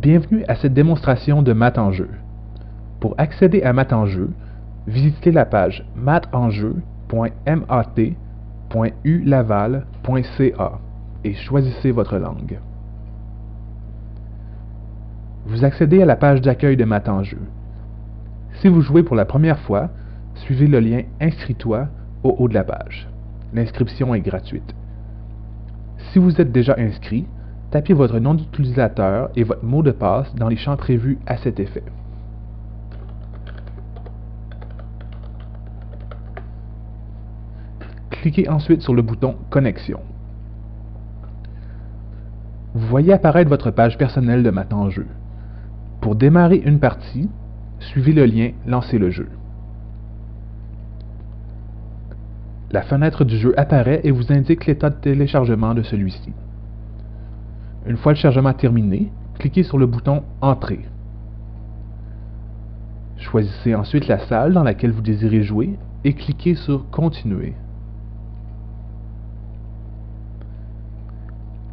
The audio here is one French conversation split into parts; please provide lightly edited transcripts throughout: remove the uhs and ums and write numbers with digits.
Bienvenue à cette démonstration de maths en jeu. Pour accéder à maths en jeu, visitez la page mathenjeu.mat.ulaval.ca et choisissez votre langue. Vous accédez à la page d'accueil de maths en jeu. Si vous jouez pour la première fois, suivez le lien « Inscris-toi » au haut de la page. L'inscription est gratuite. Si vous êtes déjà inscrit, tapez votre nom d'utilisateur et votre mot de passe dans les champs prévus à cet effet. Cliquez ensuite sur le bouton « Connexion ». Vous voyez apparaître votre page personnelle de maths en jeu. Pour démarrer une partie, suivez le lien « Lancer le jeu ». La fenêtre du jeu apparaît et vous indique l'état de téléchargement de celui-ci. Une fois le chargement terminé, cliquez sur le bouton « Entrer ». Choisissez ensuite la salle dans laquelle vous désirez jouer et cliquez sur « Continuer ».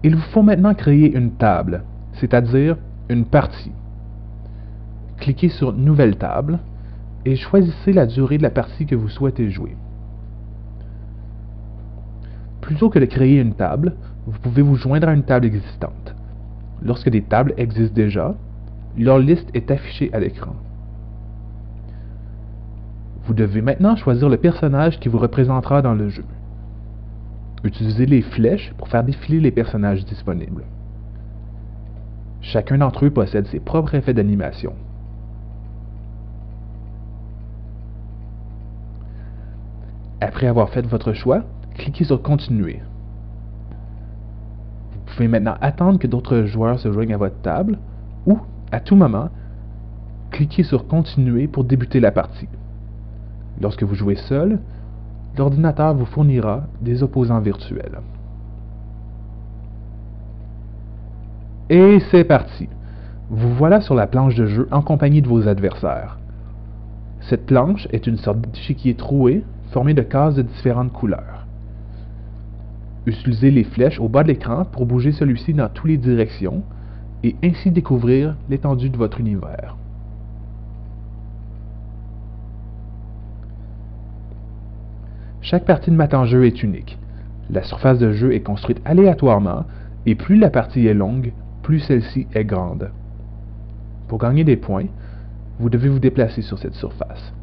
Il vous faut maintenant créer une table, c'est-à-dire une partie. Cliquez sur « Nouvelle table » et choisissez la durée de la partie que vous souhaitez jouer. Plutôt que de créer une table, vous pouvez vous joindre à une table existante. Lorsque des tables existent déjà, leur liste est affichée à l'écran. Vous devez maintenant choisir le personnage qui vous représentera dans le jeu. Utilisez les flèches pour faire défiler les personnages disponibles. Chacun d'entre eux possède ses propres effets d'animation. Après avoir fait votre choix, cliquez sur « Continuer ». Vous pouvez maintenant attendre que d'autres joueurs se joignent à votre table ou, à tout moment, cliquez sur « Continuer » pour débuter la partie. Lorsque vous jouez seul, l'ordinateur vous fournira des opposants virtuels. Et c'est parti! Vous voilà sur la planche de jeu en compagnie de vos adversaires. Cette planche est une sorte d'échiquier troué formé de cases de différentes couleurs. Utilisez les flèches au bas de l'écran pour bouger celui-ci dans toutes les directions et ainsi découvrir l'étendue de votre univers. Chaque partie de maths en jeu est unique. La surface de jeu est construite aléatoirement et plus la partie est longue, plus celle-ci est grande. Pour gagner des points, vous devez vous déplacer sur cette surface.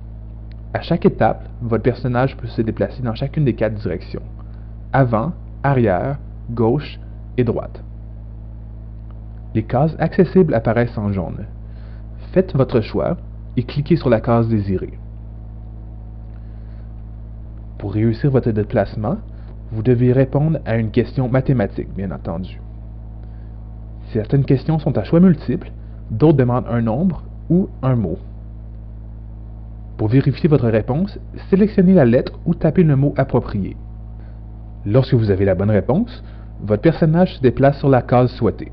À chaque étape, votre personnage peut se déplacer dans chacune des 4 directions: avant, arrière, gauche et droite. Les cases accessibles apparaissent en jaune. Faites votre choix et cliquez sur la case désirée. Pour réussir votre déplacement, vous devez répondre à une question mathématique, bien entendu. Certaines questions sont à choix multiples, d'autres demandent un nombre ou un mot. Pour vérifier votre réponse, sélectionnez la lettre ou tapez le mot approprié. Lorsque vous avez la bonne réponse, votre personnage se déplace sur la case souhaitée.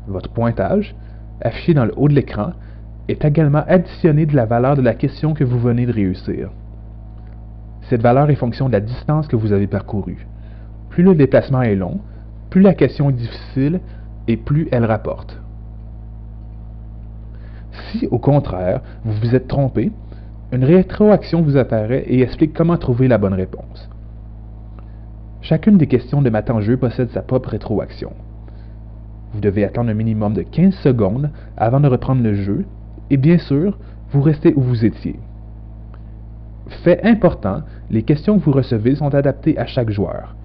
Votre pointage, affiché dans le haut de l'écran, est également additionné de la valeur de la question que vous venez de réussir. Cette valeur est fonction de la distance que vous avez parcourue. Plus le déplacement est long, plus la question est difficile et plus elle rapporte. Si, au contraire, vous vous êtes trompé, une rétroaction vous apparaît et explique comment trouver la bonne réponse. Chacune des questions de maths en jeu possède sa propre rétroaction. Vous devez attendre un minimum de 15 secondes avant de reprendre le jeu et bien sûr, vous restez où vous étiez. Fait important, les questions que vous recevez sont adaptées à chaque joueur.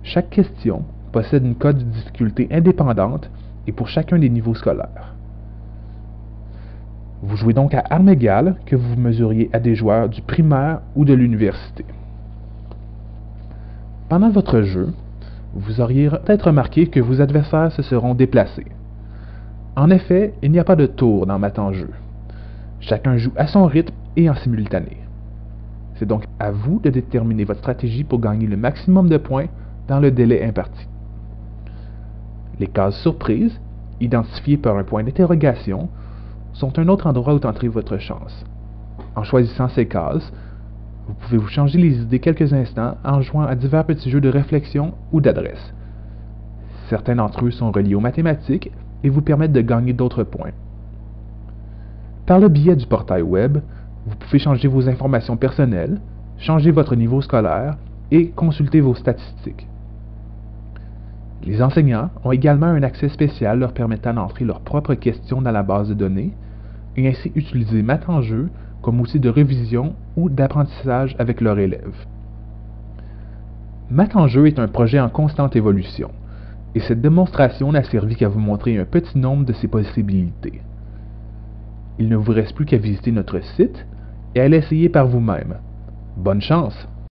Chaque question possède une cote de difficulté indépendante et pour chacun des niveaux scolaires. Vous jouez donc à armes égales que vous mesuriez à des joueurs du primaire ou de l'université. Pendant votre jeu, vous auriez peut-être remarqué que vos adversaires se seront déplacés. En effet, il n'y a pas de tour dans maths en jeu. Chacun joue à son rythme et en simultané. C'est donc à vous de déterminer votre stratégie pour gagner le maximum de points dans le délai imparti. Les cases surprises, identifiées par un point d'interrogation, sont un autre endroit où tenter votre chance. En choisissant ces cases, vous pouvez vous changer les idées quelques instants en jouant à divers petits jeux de réflexion ou d'adresse. Certains d'entre eux sont reliés aux mathématiques et vous permettre de gagner d'autres points. Par le biais du portail web, vous pouvez changer vos informations personnelles, changer votre niveau scolaire et consulter vos statistiques. Les enseignants ont également un accès spécial leur permettant d'entrer leurs propres questions dans la base de données et ainsi utiliser Math en jeu comme outil de révision ou d'apprentissage avec leurs élèves. Math en jeu est un projet en constante évolution, et cette démonstration n'a servi qu'à vous montrer un petit nombre de ses possibilités. Il ne vous reste plus qu'à visiter notre site et à l'essayer par vous-même. Bonne chance!